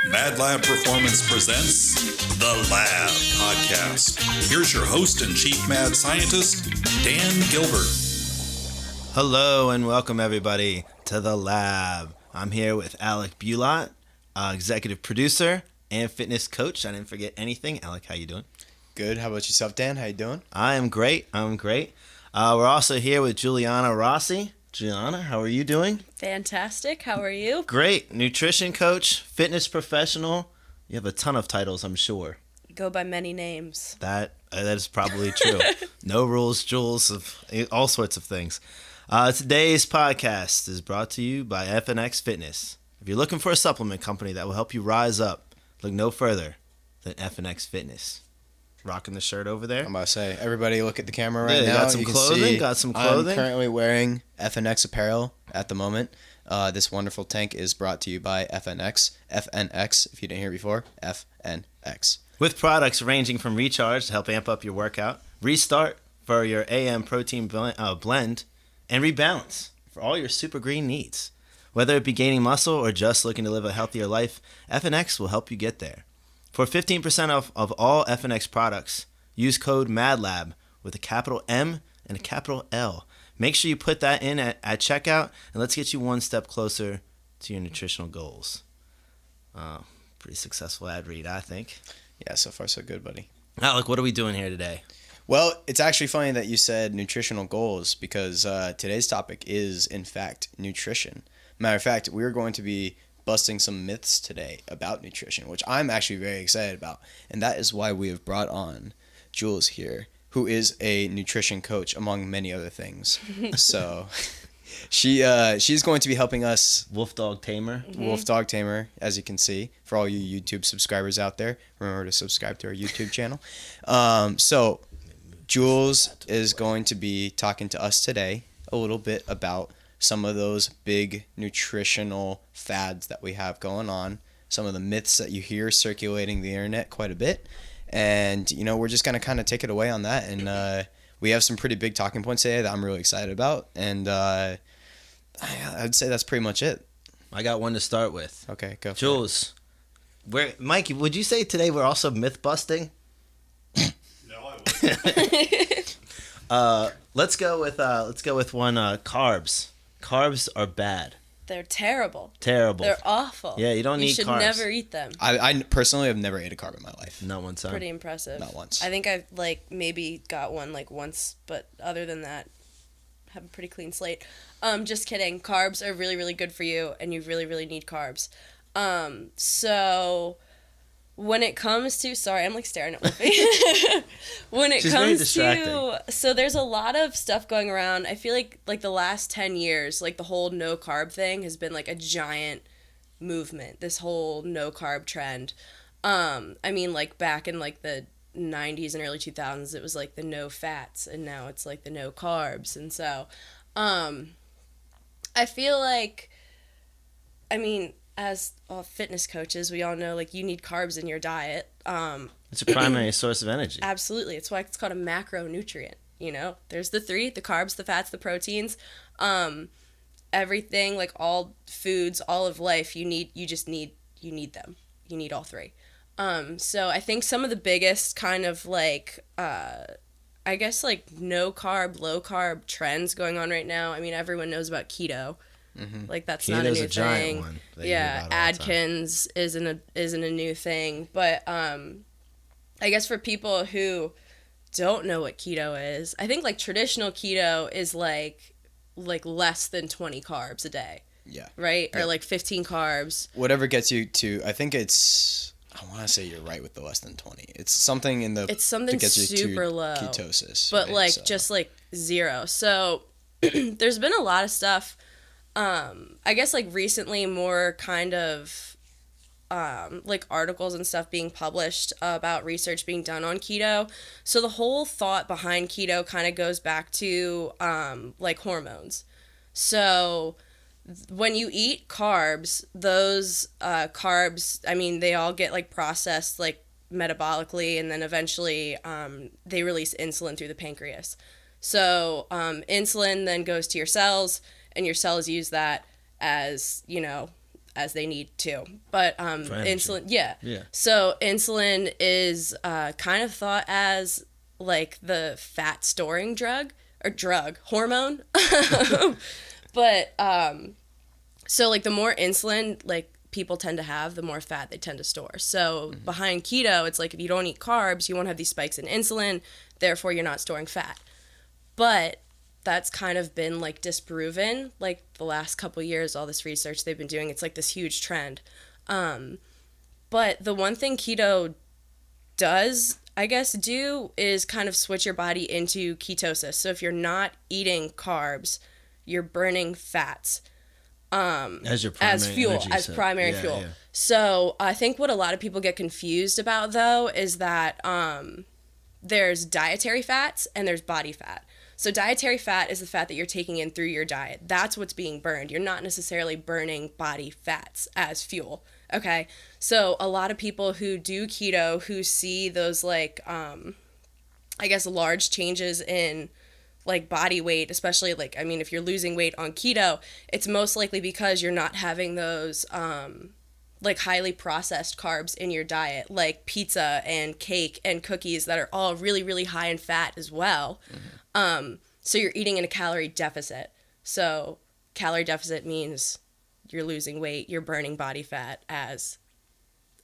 Madlab Performance presents The Lab Podcast. Here's your host and chief mad scientist, Dan Gilbert. Hello and welcome everybody to The Lab. I'm here with Alec, Bulat, executive producer and fitness coach. I didn't forget anything. Alec, how you doing? Good. How about yourself, Dan? How you doing? I am great. We're also here with Juliana Rossi. Juliana, how are you doing? Fantastic. How are you? Great. Nutrition coach, fitness professional. You have a ton of titles, I'm sure. Go by many names. That is probably true. No rules, Jules, of all sorts of things. Today's podcast is brought to you by FNX Fitness. If you're looking for a supplement company that will help you rise up, look no further than FNX Fitness. Rocking the shirt over there. I'm about to say, everybody look at the camera right now. Got some clothing. I'm currently wearing FNX apparel at the moment. This wonderful tank is brought to you by FNX. FNX, if you didn't hear before, FNX. With products ranging from recharge to help amp up your workout, restart for your AM protein blend, and rebalance for all your super green needs. Whether it be gaining muscle or just looking to live a healthier life, FNX will help you get there. For 15% off of all FNX products, use code MADLAB with a capital M and a capital L. Make sure you put that in at checkout, and let's get you one step closer to your nutritional goals. Pretty successful ad read, I think. Yeah, so far so good, buddy. Alec, what are we doing here today? Well, it's actually funny that you said nutritional goals because today's topic is, in fact, nutrition. Matter of fact, we're going to be busting some myths today about nutrition, which I'm actually very excited about. And that is why we have brought on Giules here, who is a nutrition coach, among many other things. So she's going to be helping us. Wolf Dog Tamer. Mm-hmm. Wolf Dog Tamer, as you can see. For all you YouTube subscribers out there, remember to subscribe to our YouTube channel. So Giules is going to be talking to us today a little bit about some of those big nutritional fads that we have going on, some of the myths that you hear circulating the internet quite a bit. And, we're just going to kind of take it away on that. And we have some pretty big talking points today that I'm really excited about. And I'd say that's pretty much it. I got one to start with. Okay, go for Jules, Mikey, would you say today we're also myth busting? No, I wouldn't. Let's go with one, carbs. Carbs are bad. They're terrible. Terrible. They're awful. Yeah, you don't need carbs. You should never eat them. I personally have never ate a carb in my life. Not once. Pretty impressive. Not once. I think I've maybe got one once, but other than that, have a pretty clean slate. Just kidding. Carbs are really, really good for you, and you really, really need carbs. So when it comes to, sorry, I'm staring at Wolfie. When it She's comes very to, so there's a lot of stuff going around. I feel like the last 10 years, the whole no carb thing has been a giant movement. This whole no carb trend. I mean, back in the 90s and early 2000s, it was the no fats, and now it's the no carbs. And so, I feel as fitness coaches, we all know you need carbs in your diet. It's a primary source of energy. Absolutely. It's why it's called a macronutrient. There's the three: the carbs, the fats, the proteins. Everything, all foods, all of life, you need them. You need all three. So I think some of the biggest kind of I guess no carb, low carb trends going on right now. I mean, everyone knows about keto. Mm-hmm. That's Keto's not a new a giant thing. one Yeah, Atkins isn't a new thing. But I guess for people who don't know what keto is, I think traditional keto is less than 20 carbs a day. Yeah. Right? Yeah. Or 15 carbs. Whatever gets you to, I think it's, I want to say you're right with the less than 20. It's something in the, it's something super low. Ketosis. But right? just zero. So there's been a lot of stuff. I guess recently more kind of articles and stuff being published about research being done on keto. So the whole thought behind keto kind of goes back to hormones. So when you eat carbs, those carbs, I mean, they all get processed metabolically, and then eventually they release insulin through the pancreas. So insulin then goes to your cells, and your cells use that as, as they need to. But insulin, Yeah. So insulin is kind of thought as like the fat storing hormone. But so like the more insulin like people tend to have, the more fat they tend to store. So behind keto, it's like if you don't eat carbs, you won't have these spikes in insulin, therefore you're not storing fat. But that's kind of been like disproven like the last couple of years, all this research they've been doing, it's like this huge trend. But the one thing keto does, I guess, do is kind of switch your body into ketosis. So if you're not eating carbs, you're burning fats as your primary primary fuel. Yeah. So I think what a lot of people get confused about though is that there's dietary fats and there's body fat. So dietary fat is the fat that you're taking in through your diet. That's what's being burned. You're not necessarily burning body fats as fuel. Okay. So a lot of people who do keto who see those like I guess large changes in like body weight, especially like, I mean, if you're losing weight on keto, it's most likely because you're not having those like highly processed carbs in your diet, like pizza and cake and cookies that are all really, really high in fat as well. So you're eating in a calorie deficit. So calorie deficit means you're losing weight, you're burning body fat as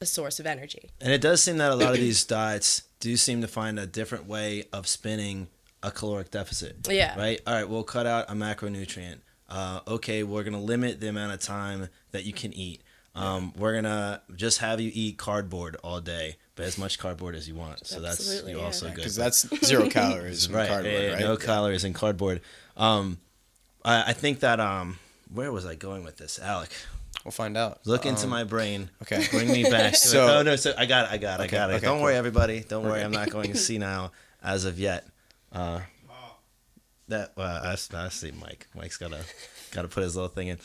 a source of energy. And it does seem that a lot of these diets do seem to find a different way of spinning a caloric deficit. Yeah. Right? All right, we'll cut out a macronutrient. Okay, we're going to limit the amount of time that you can eat. We're going to just have you eat cardboard all day, but as much cardboard as you want. So Absolutely, that's also good. Because that's 0 calories in cardboard, right? No calories in cardboard. I think that, where was I going with this? Alec. We'll find out. Look into my brain. Okay. Bring me back. So I got it. Okay, Don't cool. worry, everybody. Don't worry. I'm not going to see now as of yet. I see Mike. Mike's got to put his little thing in.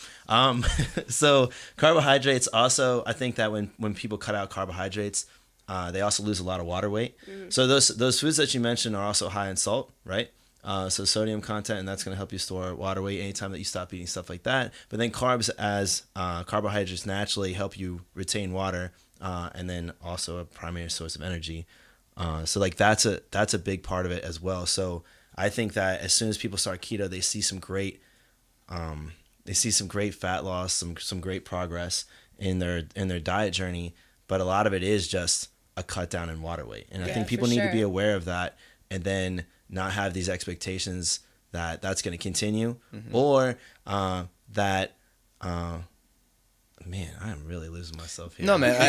So carbohydrates also, I think that when people cut out carbohydrates, they also lose a lot of water weight. So those foods that you mentioned are also high in salt, right? So sodium content, and that's going to help you store water weight anytime that you stop eating stuff like that. But then carbs as carbohydrates naturally help you retain water, and then also a primary source of energy. So like that's a big part of it as well. So I think that as soon as people start keto, they see some great fat loss, some great progress in their diet journey. But a lot of it is just a cut down in water weight, and I think people need to be aware of that, and then not have these expectations that that's going to continue, or that. Man, I am really losing myself here. No, man,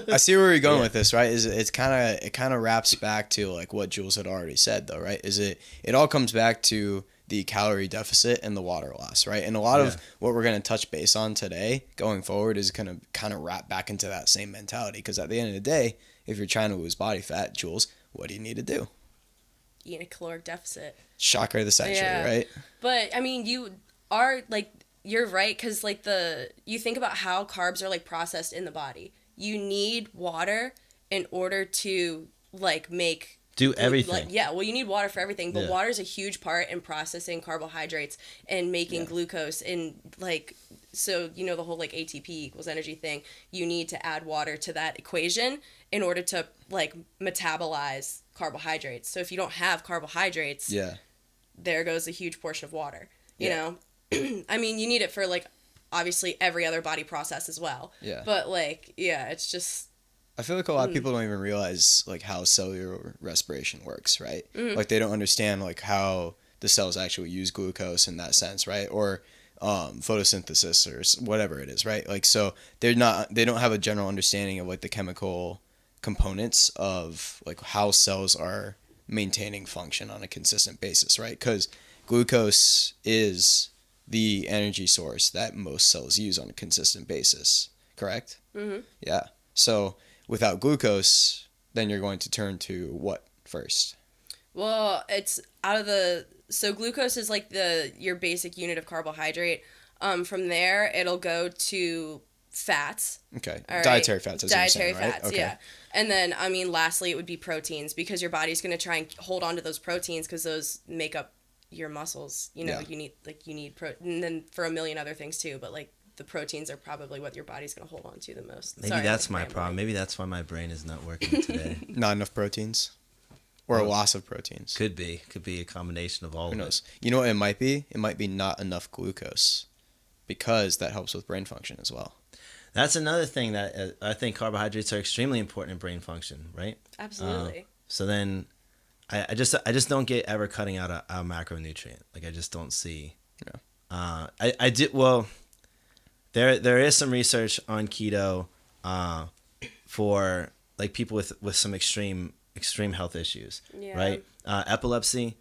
I see where you're going with this, right? It kind of wraps back to like what Giules had already said, though, right? It all comes back to the calorie deficit and the water loss, right? And a lot of what we're going to touch base on today going forward is going to kind of wrap back into that same mentality, because at the end of the day, if you're trying to lose body fat, Giules, what do you need to do? Eat a caloric deficit. Shocker of the century, right? But I mean, you are like, you're right, because like you think about how carbs are like processed in the body. You need water in order to like do everything. You need water for everything, but water is a huge part in processing carbohydrates and making glucose, and like, so you know the whole like ATP equals energy thing. You need to add water to that equation in order to like metabolize carbohydrates. So if you don't have carbohydrates, there goes a huge portion of water. You know, I mean, you need it for like obviously every other body process as well. Yeah. But like, it's just. I feel like a lot of people don't even realize like how cellular respiration works, right? Like they don't understand like how the cells actually use glucose in that sense, right? Or photosynthesis or whatever it is, right? Like, so they don't have a general understanding of like the chemical components of like how cells are maintaining function on a consistent basis, right? Because glucose is the energy source that most cells use on a consistent basis, correct? Yeah. So without glucose, then you're going to turn to what first? Well, it's so glucose is like your basic unit of carbohydrate. From there, it'll go to fats. Okay. Right? Dietary fats, as you're saying, right? Fats, yeah. And then, I mean, lastly, it would be proteins, because your body's going to try and hold on to those proteins because those make up your muscles. You know, you need protein, and then for a million other things too, but like the proteins are probably what your body's going to hold on to the most. Maybe Sorry, that's I'm, like, my rambling. problem. Maybe that's why my brain is not working today. Not enough proteins, or a loss of proteins. Could be a combination of all Who of knows? it. You know what it might be? It might be not enough glucose, because that helps with brain function as well. That's another thing that I think carbohydrates are extremely important in brain function, right? Absolutely. So then, I just don't get ever cutting out a macronutrient. Like I just don't see. Yeah. I did well. There is some research on keto, for like people with some extreme health issues, Yeah. right? Epilepsy.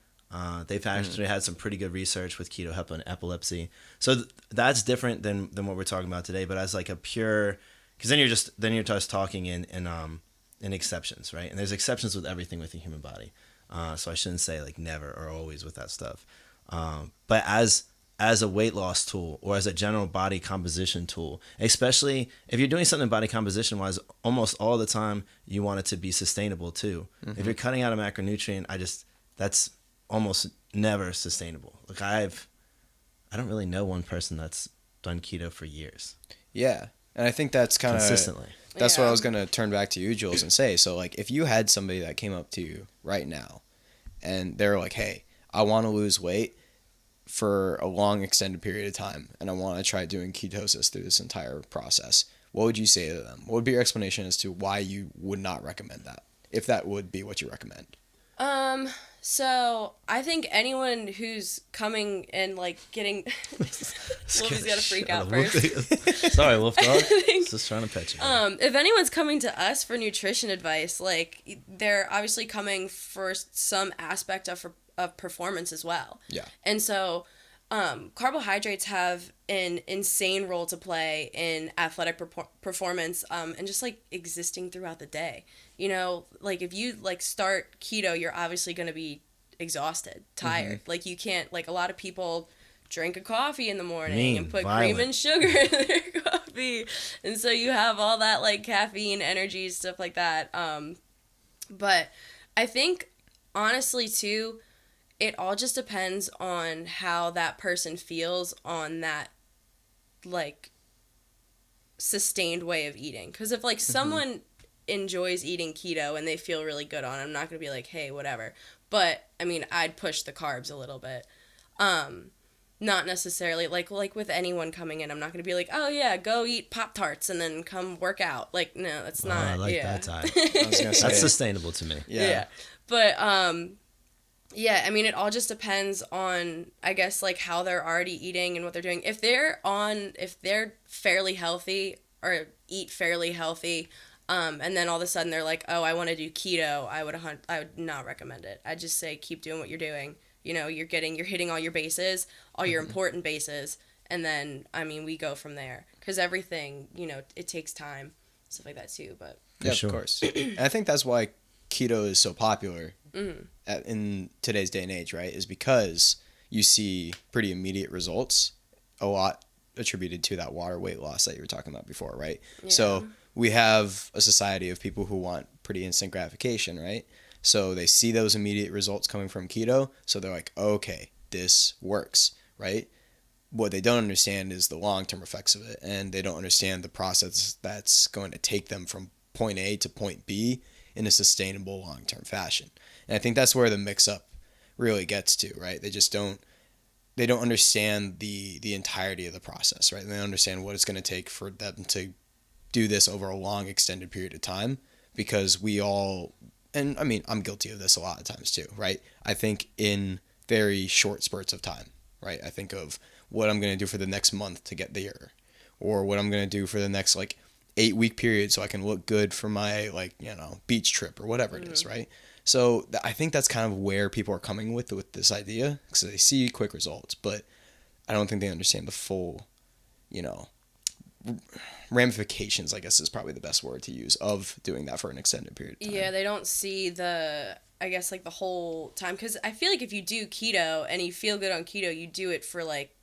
They've actually had some pretty good research with keto helping epilepsy. So that's different than what we're talking about today. But as like a pure, because then you're just talking in exceptions, right? And there's exceptions with everything with the human body. So I shouldn't say like never or always with that stuff. But as a weight loss tool or as a general body composition tool, especially if you're doing something body composition wise, almost all the time you want it to be sustainable too. If you're cutting out a macronutrient, that's almost never sustainable. Like I don't really know one person that's done keto for years. Yeah, and I think that's kind of consistently. That's what I Yeah. was gonna turn back to you, Jules, and say. So like, if you had somebody that came up to you right now, and they're like, "Hey, I want to lose weight for a long extended period of time, and I want to try doing ketosis through this entire process," what would you say to them? What would be your explanation as to why you would not recommend that, if that would be what you recommend? So I think anyone who's coming and like getting Wolfie's got to freak out first. Sorry, Wolf Dog. Just trying to pet you. If anyone's coming to us for nutrition advice, like they're obviously coming for some aspect of performance as well. Yeah. And so carbohydrates have an insane role to play in athletic performance and just like existing throughout the day. You know, like if you like start keto, you're obviously going to be exhausted, tired. Like you can't, like a lot of people drink a coffee in the morning and put cream and sugar in their coffee. And so you have all that like caffeine, energy, stuff like that. But I think honestly too, it all just depends on how that person feels on that like sustained way of eating. Because if like someone enjoys eating keto and they feel really good on it, I'm not going to be like, hey, whatever. But I mean, I'd push the carbs a little bit. Not necessarily like with anyone coming in, I'm not going to be like, oh yeah, go eat Pop-Tarts and then come work out. Like, no, that's not. I like yeah. that time. I was gonna say, That's sustainable to me. yeah. But yeah, I mean, it all just depends on, I guess, like how they're already eating and what they're doing. If they're fairly healthy or eat fairly healthy, and then all of a sudden they're like, oh, I want to do keto, I would not recommend it. I'd just say keep doing what you're doing. You know, you're hitting all your bases, all your important bases, and then, I mean, we go from there. Because everything, you know, it takes time, stuff like that too, but. Yeah, sure. of course. And I think that's why keto is so popular in today's day and age, right? Is because you see pretty immediate results, a lot attributed to that water weight loss that you were talking about before, right? Yeah. So we have a society of people who want pretty instant gratification, right? So they see those immediate results coming from keto, so they're like, okay, this works, right? What they don't understand is the long-term effects of it, and they don't understand the process that's going to take them from point A to point B in a sustainable long-term fashion. And I think that's where the mix-up really gets to, right? They don't understand the entirety of the process, right? They don't understand what it's going to take for them to do this over a long, extended period of time, because we all, and I mean, I'm guilty of this a lot of times too, right? I think in very short spurts of time, right? I think of what I'm going to do for the next month to get there, or what I'm going to do for the next like 8-week period so I can look good for my like, you know, beach trip or whatever it is, right? So I think that's kind of where people are coming with this idea, because they see quick results, but I don't think they understand the full, you know, ramifications, I guess is probably the best word to use, of doing that for an extended period of time. Yeah, they don't see the, I guess, like the whole time. Because I feel like if you do keto and you feel good on keto, you do it for like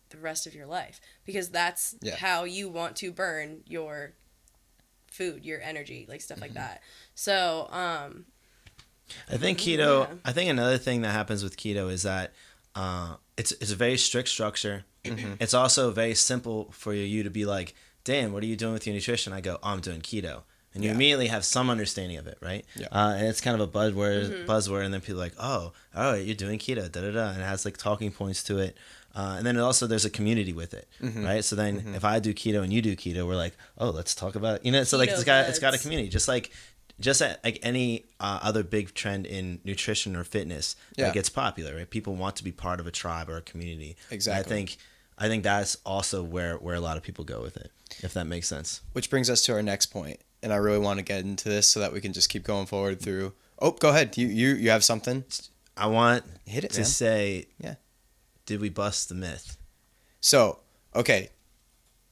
the rest of your life. Because that's how you want to burn your food, your energy, like stuff like that. So, I think keto, I think another thing that happens with keto is that it's a very strict structure. It's also very simple for you to be like, Dan, what are you doing with your nutrition? I go, oh, I'm doing keto. And you immediately have some understanding of it, right? Yeah. And it's kind of a buzzword, and then people are like, oh, all right, you're doing keto, da-da-da. And it has like talking points to it. And then also there's a community with it, right? So then if I do keto and you do keto, we're like, oh, let's talk about, so like it's got a community, just like any other big trend in nutrition or fitness that gets popular, right? People want to be part of a tribe or a community. Exactly. And I think that's also where a lot of people go with it, if that makes sense. Which brings us to our next point, and I really want to get into this so that we can just keep going forward through. Oh, go ahead. You have something? I want Hit it, to man. say, did we bust the myth? So, okay,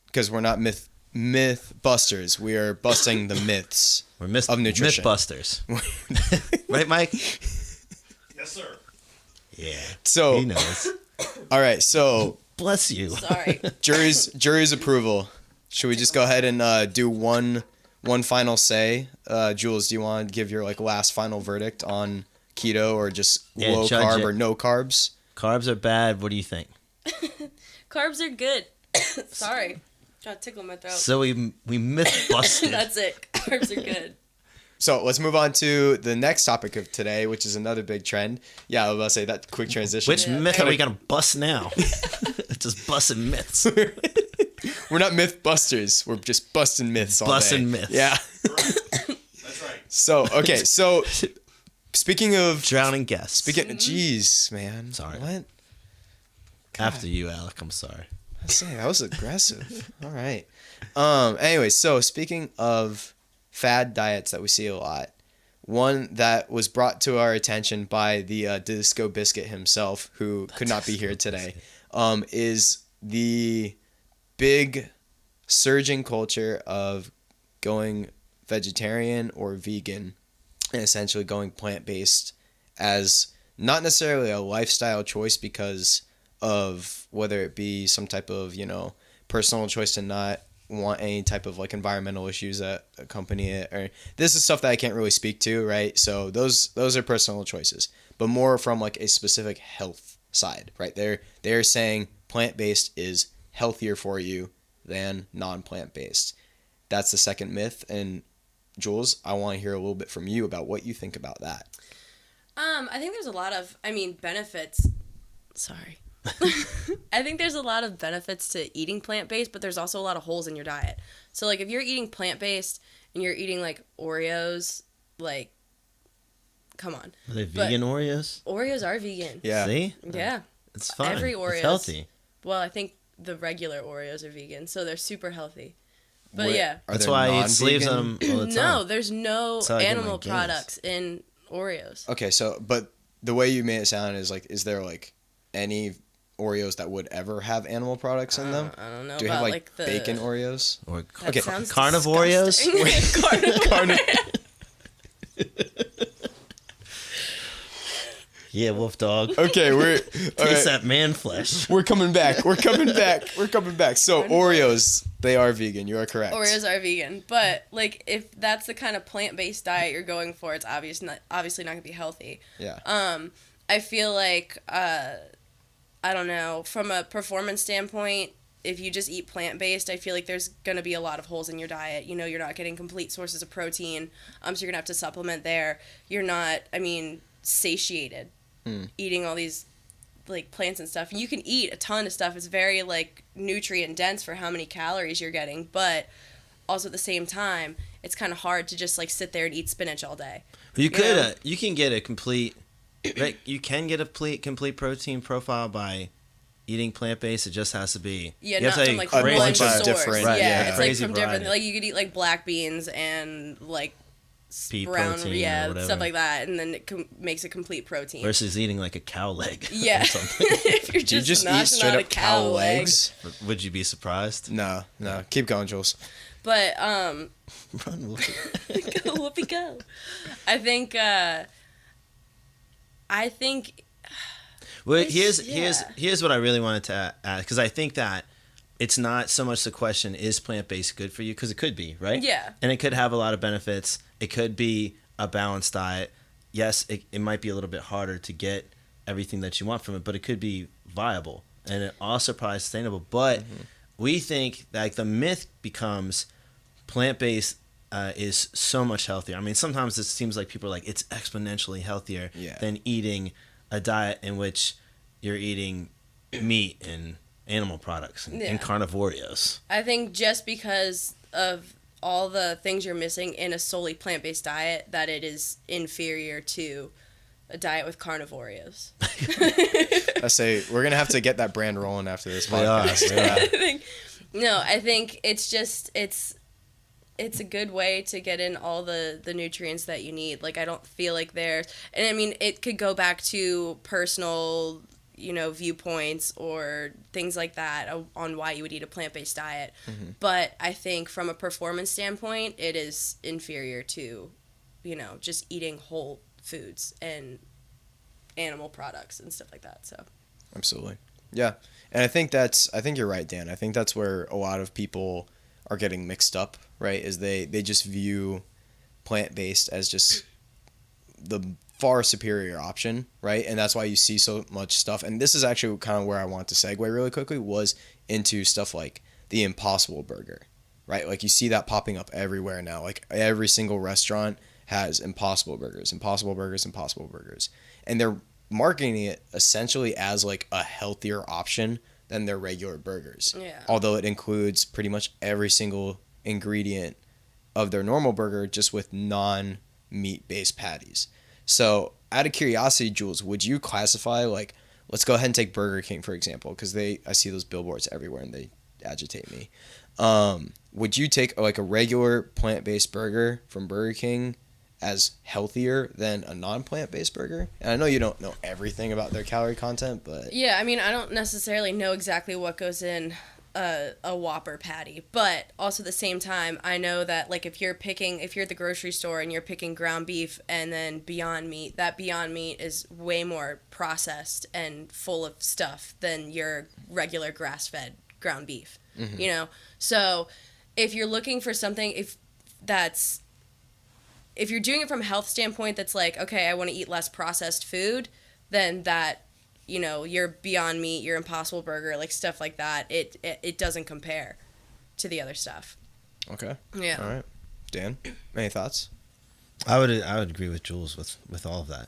because we're not myth busters. We are busting the myths We're of nutrition. myth busters. Right, Mike? Yes, sir. Yeah. So, He knows. all right, so Bless you. Sorry. jury's approval. Should we just go ahead and do one final say? Giules, do you want to give your like last final verdict on keto or just low carb or no carbs? Carbs are bad. What do you think? Carbs are good. Sorry. Trying to tickle my throat. So we myth busted. That's it. Carbs are good. So let's move on to the next topic of today, which is another big trend. Yeah, I was about to say that quick transition. Which myth are we gonna bust now? Just busting myths. We're not myth busters. We're just busting myths all day. Busting myths. Yeah. That's right. So okay. So speaking of Drowning guests. jeez, man. Sorry. What? After you, Alec. I'm sorry. I say that was aggressive. All right. Anyway, so speaking of fad diets that we see a lot, one that was brought to our attention by the Disco Biscuit himself, who could not be here today, is the big surging culture of going vegetarian or vegan and essentially going plant-based as not necessarily a lifestyle choice because of whether it be some type of, personal choice to not want any type of like environmental issues that accompany it, or this is stuff that I can't really speak to, right? So those are personal choices, but more from like a specific health side, right? They're saying plant-based is healthier for you than non-plant-based. That's the second myth. And Giules, I want to hear a little bit from you about what you think about that. I think there's a lot of, benefits. Sorry. I think there's a lot of benefits to eating plant-based, but there's also a lot of holes in your diet. So, like, if you're eating plant-based and you're eating, like, Oreos, like, come on. Are they vegan Oreos? Oreos are vegan. Yeah. See? Yeah. It's fine. Every Oreos. It's healthy. Well, I think the regular Oreos are vegan, so they're super healthy. But, Wait, yeah. That's why I eat sleeves on them all the time. No, there's no That's how I get my animal gains. products in Oreos. Okay, so, but the way you made it sound is like, is there like any Oreos that would ever have animal products in them? I don't know Do you about, have like the... bacon Oreos? Or That sounds carnivoreos? disgusting. Carnivore. Yeah, wolf dog. Okay, we're all Taste right. that man flesh. We're coming back. We're coming back. So Oreos, they are vegan. You are correct. Oreos are vegan, but like if that's the kind of plant-based diet you're going for, it's obviously not gonna be healthy. Yeah. I feel like I don't know, from a performance standpoint, if you just eat plant-based, I feel like there's gonna be a lot of holes in your diet. You're not getting complete sources of protein, so you're gonna have to supplement there. You're not, satiated eating all these like plants and stuff. You can eat a ton of stuff. It's very like nutrient dense for how many calories you're getting, but also at the same time, it's kind of hard to just like sit there and eat spinach all day. You can get a complete, right? You can get a complete protein profile by eating plant-based. It just has to be Yeah, you have not to from like have a one bunch of source. different- Right, yeah, yeah, it's like crazy from different. variety. Like you could eat like black beans and like pea brown, protein or yeah, whatever. stuff like that, and then it makes a complete protein. versus eating like a cow leg. Yeah, or something. if you're Do you just just eat knocking straight out up a cow leg. legs? Would you be surprised? No. Keep going, Giules. But Run, Wolfie. go whoopee go. I think. Well, It's- here's what I really wanted to add, because I think that it's not so much the question, is plant-based good for you? Because it could be, right? Yeah. And it could have a lot of benefits. It could be a balanced diet. Yes, it might be a little bit harder to get everything that you want from it, but it could be viable and it also probably sustainable. But we think that, like, the myth becomes plant-based is so much healthier. I mean, sometimes it seems like people are like, it's exponentially healthier than eating a diet in which you're eating meat and animal products and carnivorios. I think just because of all the things you're missing in a solely plant-based diet, that it is inferior to a diet with carnivorios. I say we're gonna have to get that brand rolling after this They are. podcast. I think it's just it's a good way to get in all the nutrients that you need. Like, I don't feel like there's, and I mean, it could go back to personal, viewpoints or things like that on why you would eat a plant-based diet. But I think from a performance standpoint, it is inferior to, just eating whole foods and animal products and stuff like that. So Absolutely. Yeah. And I think you're right, Dan. I think that's where a lot of people are getting mixed up, right? Is they just view plant-based as just the far superior option, right? And that's why you see so much stuff. And this is actually kind of where I want to segue really quickly, was into stuff like the Impossible Burger, right? Like, you see that popping up everywhere now. Like, every single restaurant has Impossible Burgers. And they're marketing it essentially as like a healthier option than their regular burgers. Yeah. Although it includes pretty much every single ingredient of their normal burger, just with non-meat based patties. So, out of curiosity, Giules, would you classify, like, let's go ahead and take Burger King, for example, because I see those billboards everywhere and they agitate me. Would you take like a regular plant-based burger from Burger King as healthier than a non-plant-based burger? And I know you don't know everything about their calorie content, but yeah, I mean, I don't necessarily know exactly what goes in a Whopper patty, but also at the same time, I know that, like, if you're at the grocery store and you're picking ground beef and then Beyond Meat, that Beyond Meat is way more processed and full of stuff than your regular grass-fed ground beef. So if you're looking for something, if you're doing it from a health standpoint, that's like, okay, I want to eat less processed food, then that, your Beyond Meat, your Impossible Burger, like, stuff like that, it doesn't compare to the other stuff. Okay. Yeah. All right. Dan, any thoughts? I would agree with Giules with all of that.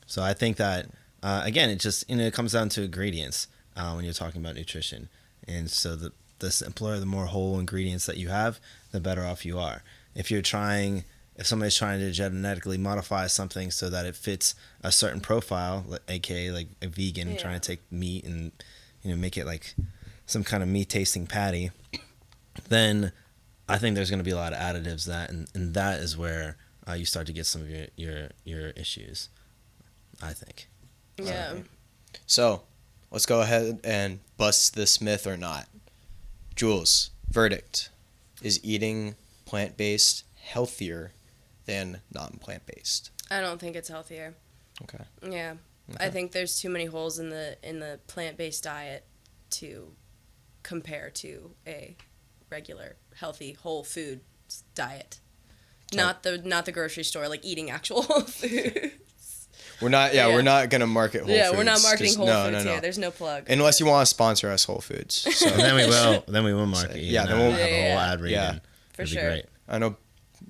So I think that again, it just it comes down to ingredients when you're talking about nutrition, and so the simpler, the more whole ingredients that you have, the better off you are. If somebody's trying to genetically modify something so that it fits a certain profile, aka like a vegan trying to take meat and make it like some kind of meat tasting patty, then I think there's going to be a lot of additives and that is where you start to get some of your issues, I think. Yeah. So let's go ahead and bust this myth or not. Giules, verdict: is eating plant-based healthier than non-plant-based? I don't think it's healthier. Okay. Yeah. Okay. I think there's too many holes in the plant-based diet to compare to a regular healthy whole food diet. Not the grocery store, like eating actual whole food. We're not gonna market Whole Foods. Yeah, we're not marketing Whole Foods No. here. There's no plug. Unless you want to sponsor us, Whole Foods. So. And then we will market you. Yeah, and then we'll we'll have a whole Yeah. ad read. Yeah. and For it'd sure. be great. I know,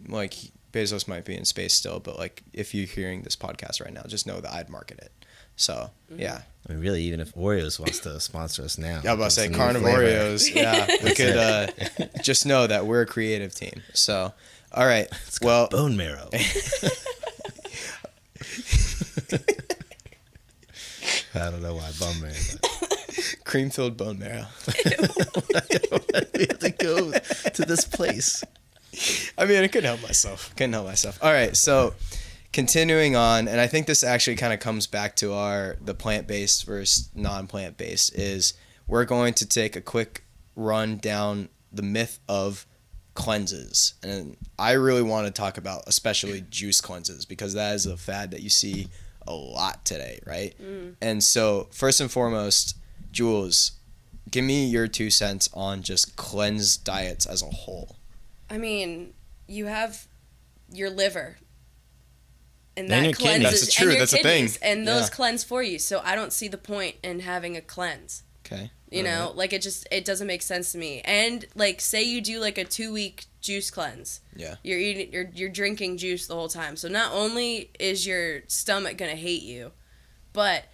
like, Bezos might be in space still, but like, if you're hearing this podcast right now, just know that I'd market it. So yeah. I mean, really, even if Oreos wants to sponsor us now. Yeah, I was about to say it's a new flavor. Carnivorios. Yeah, we could just know that we're a creative team. So, all right. It's got Well, bone marrow. I don't know why bone marrow. But cream-filled bone marrow. why do we have to go to this place? I mean, I couldn't help myself. All right, so continuing on, and I think this actually kind of comes back to the plant-based versus non-plant-based, is we're going to take a quick run down the myth of cleanses. And I really want to talk about especially juice cleanses, because that is a fad that you see a lot today, right? And so first and foremost, Giules, give me your 2 cents on just cleanse diets as a whole. I mean, you have your liver and And that your kidneys. cleanses That's true, and your that's a kidneys, thing. and those Yeah. cleanse for you. So I don't see the point in having a cleanse. Okay. You know, like it doesn't make sense to me. And like, say you do like a 2-week juice cleanse. Yeah. You're drinking juice the whole time. So not only is your stomach gonna hate you, but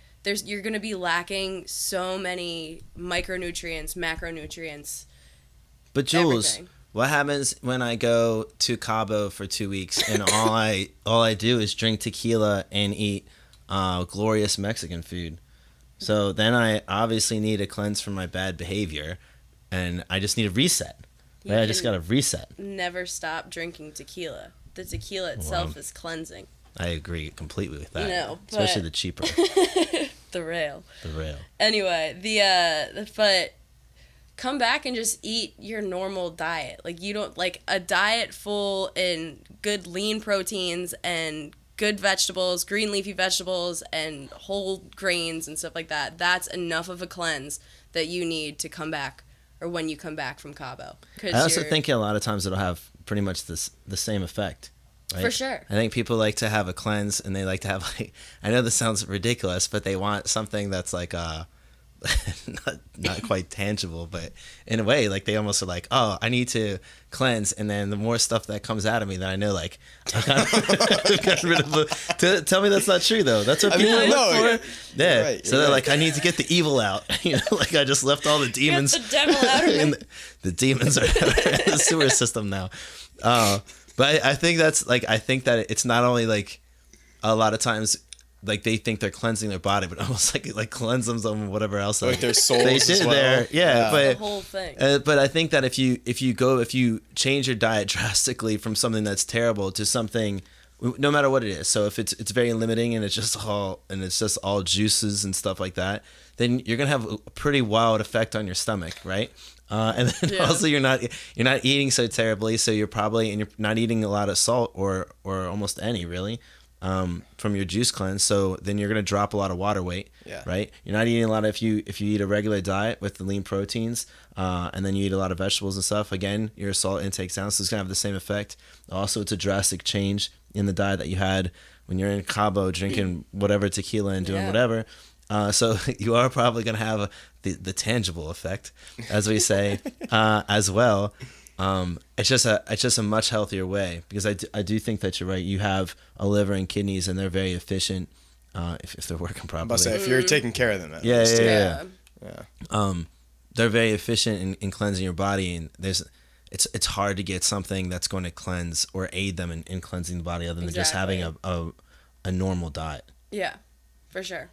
you're gonna be lacking so many micronutrients, macronutrients. But Jules, everything. what happens when I go to Cabo for 2 weeks and all I do is drink tequila and eat glorious Mexican food? So then I obviously need a cleanse from my bad behavior, and I just need a reset. Right? I just got to reset. Never stop drinking tequila. The tequila itself is cleansing. I agree completely with that. No, especially but- the cheaper, The rail. the rail. Anyway, but come back and just eat your normal diet. Like, you don't, like, a diet full in good lean proteins and good vegetables, green leafy vegetables, and whole grains and stuff like that. That's enough of a cleanse that you need to come back, or when you come back from Cabo. I also think a lot of times it'll have pretty much the same effect. Right? For sure. I think people like to have a cleanse, and they like to have, like, I know this sounds ridiculous, but they want something that's like not quite tangible, but in a way, like, they almost are like, oh, I need to cleanse, and then the more stuff that comes out of me, then I know, like, I've gotten rid of tell me that's not true, though. That's what people look for. Yeah. right, So they're like, I need to get the evil out. You know, like, I just left all the demons. Get the devil out of me. And the demons are in the sewer system now. But I think that it's not only, like, a lot of times, like, they think they're cleansing their body, but almost like cleanse them and whatever else. Like their souls they as did well. there. Yeah, The but whole thing. but I think that if you change your diet drastically from something that's terrible to something, no matter what it is, so if it's very limiting and it's just all juices and stuff like that, then you're gonna have a pretty wild effect on your stomach, right? And then also you're not eating so terribly, so you're not eating a lot of salt or almost any, really. From your juice cleanse, so then you're gonna drop a lot of water weight, right? You're not eating a lot if you eat a regular diet with the lean proteins, and then you eat a lot of vegetables and stuff. Again, your salt intake's down, so it's gonna have the same effect. Also, it's a drastic change in the diet that you had when you're in Cabo drinking whatever tequila and doing whatever. So you are probably gonna have the tangible effect, as we say, as well. It's just a much healthier way, because I do think that you're right. You have a liver and kidneys, and they're very efficient if they're working properly. I'm about to say, if you're taking care of them. Yeah. Yeah. They're very efficient in cleansing your body, and it's hard to get something that's going to cleanse or aid them in cleansing the body other than just having a normal diet. Yeah, for sure.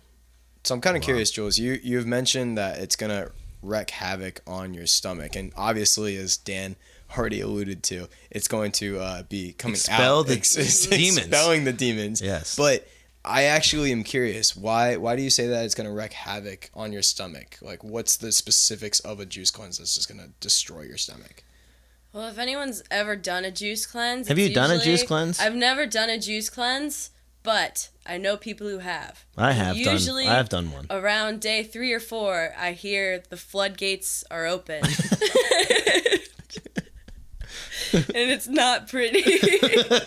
So I'm kind of curious, Jules. You've mentioned that it's gonna wreak havoc on your stomach, and obviously, as Dan already alluded to, it's going to be coming out, demons, expelling the demons. Yes, but I actually am curious. Why do you say that it's going to wreak havoc on your stomach? Like, what's the specifics of a juice cleanse that's just going to destroy your stomach? Well, if anyone's ever done a juice cleanse, have you done a juice cleanse? I've never done a juice cleanse, but I know people who have. I have done one. Around day 3 or 4, I hear the floodgates are open. And it's not pretty.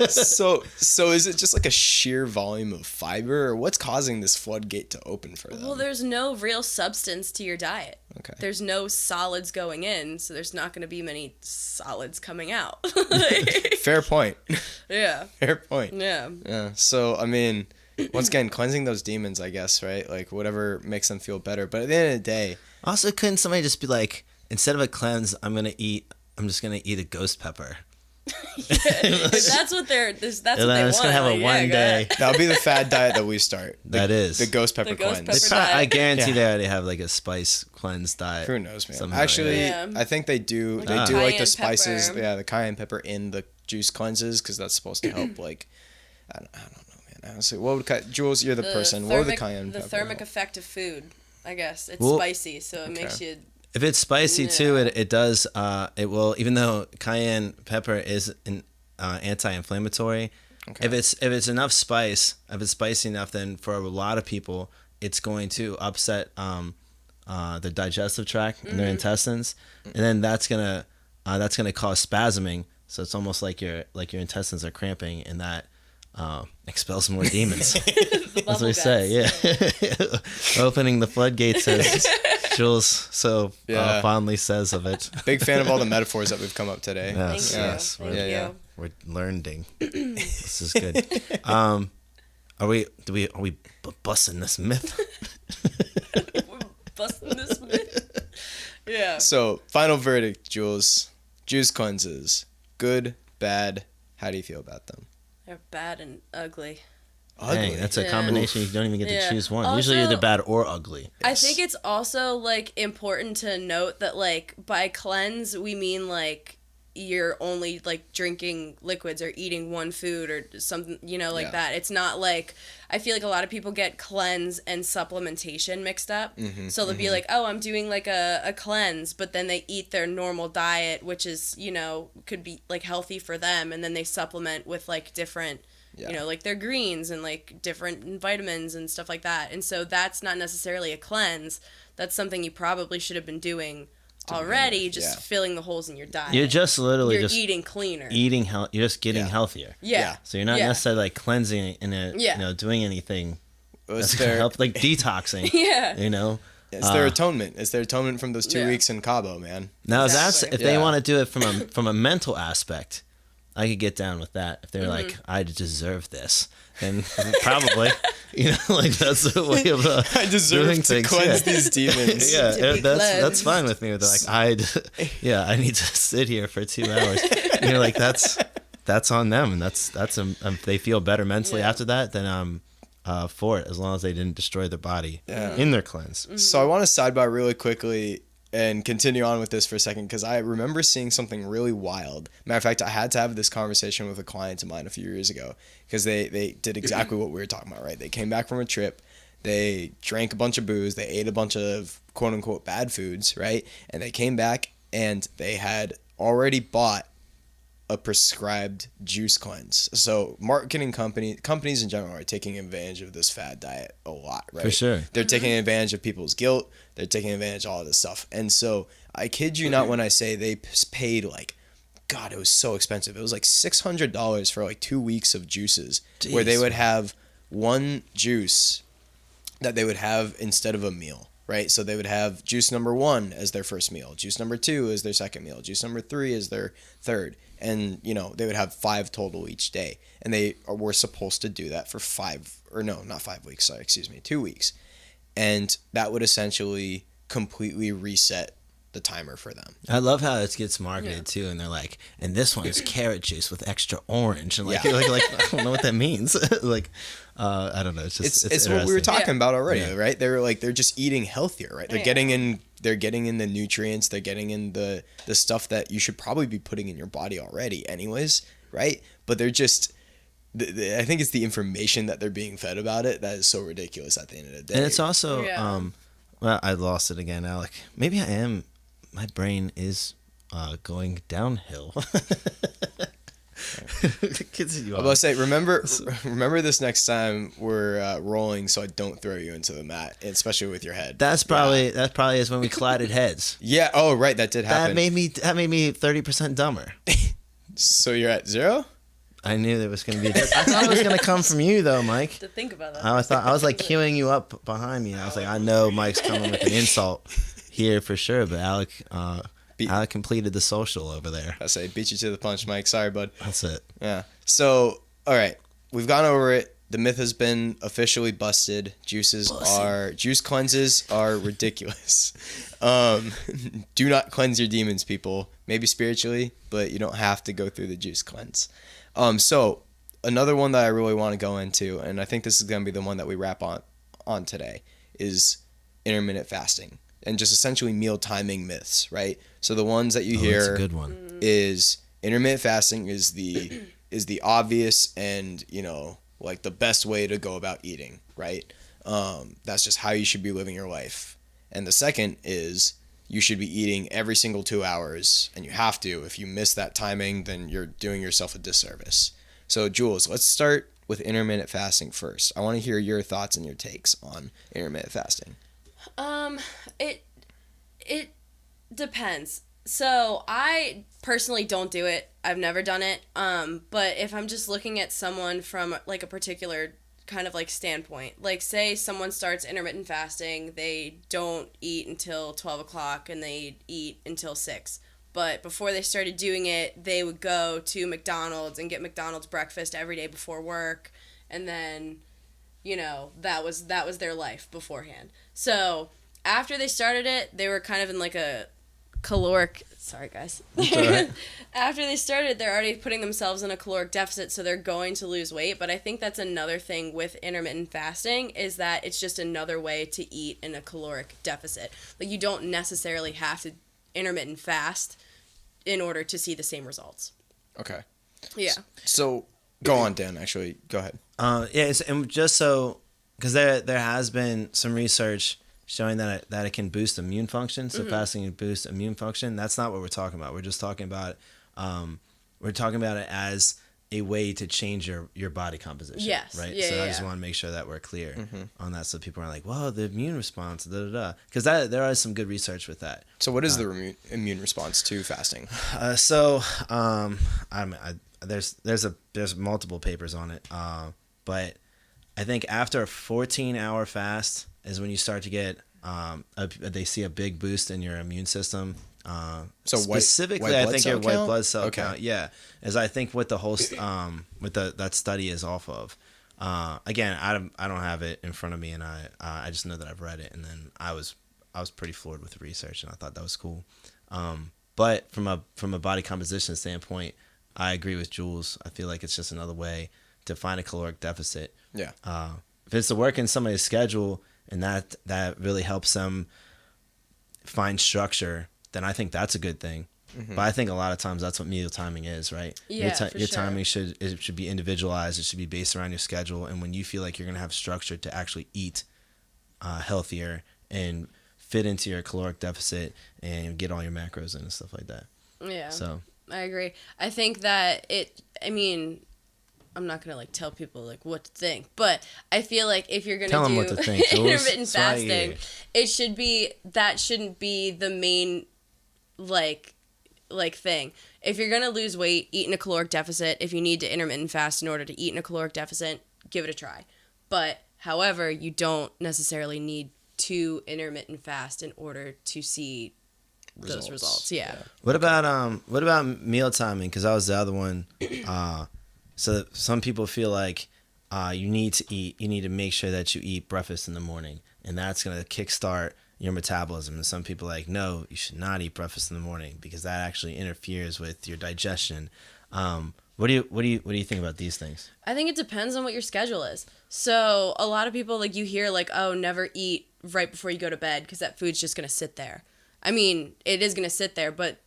So is it just like a sheer volume of fiber, or what's causing this floodgate to open for them? Well, there's no real substance to your diet. Okay. There's no solids going in, so there's not going to be many solids coming out. Fair point. Yeah. Fair point. Yeah. Yeah. So, I mean, once again, cleansing those demons, I guess, right? Like, whatever makes them feel better. But at the end of the day... Also, couldn't somebody just be like, instead of a cleanse, I'm just gonna eat a ghost pepper. That's what they want. I'm just gonna have a one day. That'll be the fad diet that we start. The ghost pepper The ghost cleanse. pepper diet. I guarantee they already have like a spice cleanse diet. Who knows, man? Something Actually, like that. I think they do. Like They do like the cayenne spices. pepper. Yeah, the cayenne pepper in the juice cleanses, because that's supposed to help. Like, I don't know, man. Honestly, what would Jules? You're the person. What would the cayenne pepper? The thermic help? effect of food, I guess. It's Well, spicy, so it makes you. If it's spicy too, it does. It will. Even though cayenne pepper is an anti-inflammatory, Okay. if it's enough spice, if it's spicy enough, then for a lot of people, it's going to upset the digestive tract and their intestines, and then that's gonna cause spasming. So it's almost like your intestines are cramping, and that expels more demons. The That's what bubble we say, guts. yeah. Opening the floodgates, as Jules so fondly says of it. Big fan of all the metaphors that we've come up today. Yes, Thank you. yes. Thank Yeah. you. We're learning. This is good. Are we busting this myth? We're busting this myth. Yeah. So, final verdict, Jules. Juice cleanses. Good, bad. How do you feel about them? They're bad and ugly. Dang, that's a Yeah. combination. You don't even get to Yeah. choose one. Also, Usually either bad or ugly. I think it's also like important to note that like by cleanse we mean like you're only like drinking liquids or eating one food or something, you know, like that. It's not like, I feel like a lot of people get cleanse and supplementation mixed up. So they'll be like, oh, I'm doing like a cleanse, but then they eat their normal diet, which is, you know, could be like healthy for them. And then they supplement with like different, you know, like their greens and like different vitamins and stuff like that. And so that's not necessarily a cleanse. That's something you probably should have been doing already, just filling the holes in your diet. You're just literally You're just eating cleaner. you're just getting healthier. Yeah. So you're not necessarily like cleansing and you know, doing anything that's gonna help, like detoxing. Yeah. You know. It's their atonement. It's their atonement from those 2 weeks in Cabo, man. Now Exactly. if they want to do it from a mental aspect, I could get down with that. If they're like, I deserve this, then probably, you know, like that's the way of I deserve doing to things. cleanse these demons. Yeah, To be that's cleansed. fine with me. They're like, I need to sit here for 2 hours. And you're like, that's on them, and that's they feel better mentally after that. Then I'm for it, as long as they didn't destroy their body in their cleanse. So I want to sidebar really quickly and continue on with this for a second, because I remember seeing something really wild. Matter of fact, I had to have this conversation with a client of mine a few years ago, because they did exactly what we were talking about, right? They came back from a trip, they drank a bunch of booze, they ate a bunch of quote-unquote bad foods, right? And they came back and they had already bought a prescribed juice cleanse. So marketing companies in general are taking advantage of this fad diet a lot, right? For sure. They're taking advantage of people's guilt. They're taking advantage of all of this stuff. And so I kid you not when I say they paid like, God, it was so expensive. It was like $600 for like 2 weeks of juices. Jeez. Where they would have one juice that they would have instead of a meal. Right, so they would have juice number 1 as their first meal, juice number 2 as their second meal, juice number 3 as their third, and you know they would have 5 total each day, and they were supposed to do that for 2 weeks, and that would essentially completely reset the timer for them. I love how it gets marketed too, and they're like, and this one is carrot juice with extra orange, and like, you're like I don't know what that means. Like, I don't know. It's just it's what we were interesting. talking about already, right? They're just eating healthier, right? They're getting in the nutrients, they're getting in the stuff that you should probably be putting in your body already, anyways, right? But they're just. I think it's the information that they're being fed about it that is so ridiculous at the end of the day. And it's also, well, I lost it again, Alec. Maybe I am. My brain is going downhill. I'm about to say, remember this next time we're rolling, so I don't throw you into the mat, especially with your head. That probably is when we collided heads. Yeah. Oh, right. That did happen. That made me 30% dumber. So you're at 0? I knew there was going to be. I thought it was going to come from you though, Mike. To think about that. I was like queuing you up behind me. And I was like, I know Mike's coming with an insult here for sure, but Alec completed the social over there. I say beat you to the punch, Mike. Sorry, bud. That's it. Yeah. So, all right, we've gone over it. The myth has been officially busted. Juice cleanses are ridiculous. Do not cleanse your demons, people. Maybe spiritually, but you don't have to go through the juice cleanse. So another one that I really want to go into, and I think this is going to be the one that we wrap on today, is intermittent fasting. And just essentially meal timing myths, right? So the ones that you hear That's a good one. is intermittent fasting is the obvious and, you know, like the best way to go about eating, right? That's just how you should be living your life. And the second is you should be eating every single 2 hours, and you have to. If you miss that timing, then you're doing yourself a disservice. So Jules, let's start with intermittent fasting first. I want to hear your thoughts and your takes on intermittent fasting. It depends. So I personally don't do it. I've never done it. But if I'm just looking at someone from like a particular kind of like standpoint, like say someone starts intermittent fasting, they don't eat until 12 o'clock and they eat until 6. But before they started doing it, they would go to McDonald's and get McDonald's breakfast every day before work. And then, you know, that was their life beforehand. So after they started it, they were kind of in like a caloric, sorry guys. Right. After they started, they're already putting themselves in a caloric deficit, so they're going to lose weight. But I think that's another thing with intermittent fasting, is that it's just another way to eat in a caloric deficit. Like, you don't necessarily have to intermittent fast in order to see the same results. Okay. Yeah. So go on, Dan. Actually, go ahead. And just so, because there has been some research showing that it can boost immune function. So fasting can boost immune function. That's not what we're talking about. We're just talking about it as a way to change your body composition. Yes. Right. Yeah, so I yeah. just want to make sure that we're clear on that, so people aren't like, "Whoa, the immune response." Because there is some good research with that. So what is the immune response to fasting? There's multiple papers on it. But I think after a 14-hour fast is when you start to get they see a big boost in your immune system. So specifically, white I blood think cell your white count? blood cell Okay. count. Yeah, as I think what the whole that study is off of. Again, I don't have it in front of me, and I just know that I've read it, and then I was pretty floored with the research, and I thought that was cool. But from a body composition standpoint, I agree with Giules. I feel like it's just another way to find a caloric deficit. Yeah. If it's to work in somebody's schedule and that really helps them find structure, then I think that's a good thing. But I think a lot of times that's what meal timing is, right? Yeah, for your sure. timing should be individualized. It should be based around your schedule, and when you feel like you're gonna have structure to actually eat healthier and fit into your caloric deficit and get all your macros in and stuff like that. Yeah. So I agree. I think that I'm not gonna like tell people like what to think, but I feel like if you're gonna Tell 'em do what to think, Giules. intermittent That's why you're fasting, that shouldn't be the main like thing. If you're gonna lose weight, eat in a caloric deficit. If you need to intermittent fast in order to eat in a caloric deficit, give it a try. But however, you don't necessarily need to intermittent fast in order to see those results. Yeah. what about meal timing? Because that was the other one. So some people feel like you need to make sure that you eat breakfast in the morning, and that's going to kickstart your metabolism. And some people are like, no, you should not eat breakfast in the morning because that actually interferes with your digestion. What do you think about these things? I think it depends on what your schedule is. So a lot of people, like, you hear like, oh, never eat right before you go to bed because that food's just going to sit there. I mean, it is going to sit there, but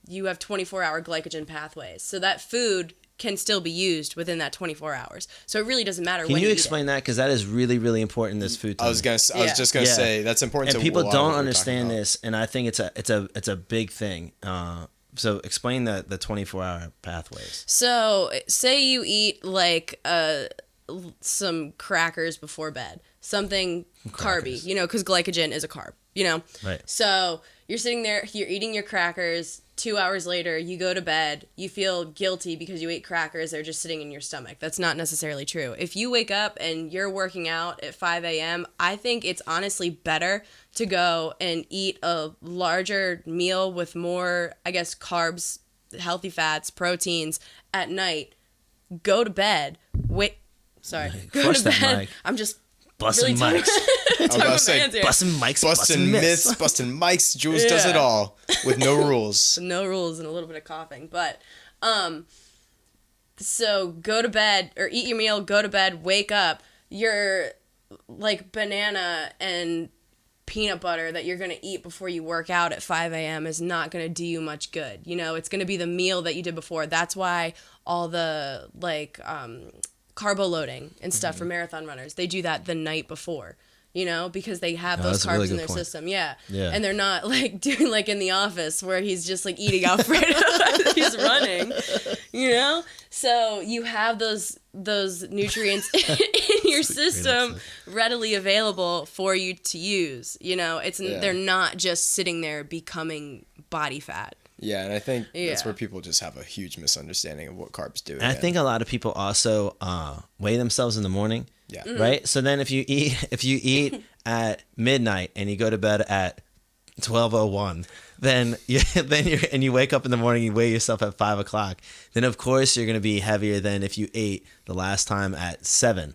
you have 24-hour glycogen pathways. So that food can still be used within that 24 hours. So it really doesn't matter when Can you you eat explain that? Because that is really, really important in this food timing. I was just gonna Yeah. say that's important. And to people a lot of don't what we're understand talking about. this, and I think it's a big thing. So explain the 24-hour pathways. So say you eat like some crackers before bed, something carby, because glycogen is a carb, Right. So you're sitting there, you're eating your crackers. 2 hours later, you go to bed, you feel guilty because you ate crackers, they're just sitting in your stomach. That's not necessarily true. If you wake up and you're working out at 5 a.m., I think it's honestly better to go and eat a larger meal with more, I guess, carbs, healthy fats, proteins at night. Go to bed. Go Crush to that bed. mic. I'm just Busting really mics. I was about to say, Busting mics. busting myths, busting mics. Giules does it Yeah. all with no rules. No rules and a little bit of coughing, but so go to bed or eat your meal, go to bed, wake up. Your like banana and peanut butter that you're going to eat before you work out at 5 a.m. is not going to do you much good. It's going to be the meal that you did before. That's why all the carbo loading and stuff for marathon runners, they do that the night before. Because they have those that's a carbs really in good their point. system. Yeah. Yeah. And they're not like doing like in the office where he's just like eating Alfredo as he's running, So you have those nutrients in your system readily available for you to use. They're not just sitting there becoming body fat. Yeah, and I think that's Yeah. where people just have a huge misunderstanding of what carbs do. And I think a lot of people also weigh themselves in the morning. Yeah. Right. So then if you eat at midnight and you go to bed at 12:01, then you wake up in the morning, you weigh yourself at 5:00. Then of course you're gonna be heavier than if you ate the last time at 7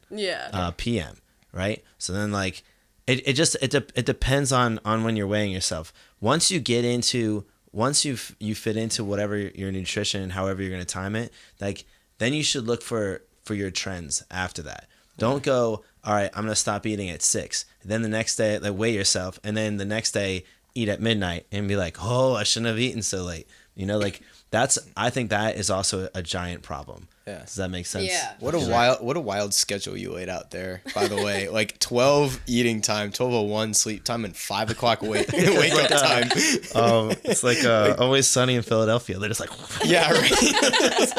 p.m. Right. So then like it depends on when you're weighing yourself. Once you fit into whatever your nutrition and however you're gonna time it, like then you should look for your trends after that. Don't go, all right, I'm going to stop eating at 6. Then the next day, like, weigh yourself. And then the next day, eat at midnight and be like, oh, I shouldn't have eaten so late. You know, like, I think that is also a giant problem. Yeah. Does that make sense? Yeah. What a wild schedule you laid out there, by the way. Like 12 eating time, 12:01 sleep time, and 5:00 wake up time. It's like Always Sunny in Philadelphia. They're just like, Yeah, right.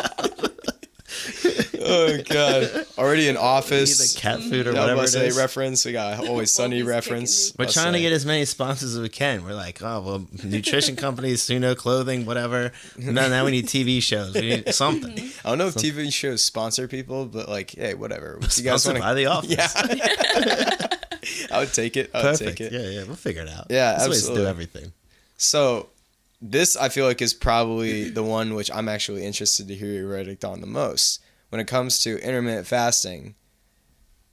Oh god! Already in office. Eat the cat food or Yeah, whatever it say is. reference. We got Always Sunny reference. We're trying to get as many sponsors as we can. We're like, oh, well, nutrition companies, Suno clothing, whatever. Now we need TV shows. We need something. I don't know if TV shows sponsor people, but like, hey, whatever. You guys Sponsored want by The Office. Yeah. I would take it. Perfect. Take it. Yeah, we'll figure it out. Yeah, That's ways to do absolutely. everything. So, this I feel like is probably the one which I'm actually interested to hear your verdict on the most. When it comes to intermittent fasting,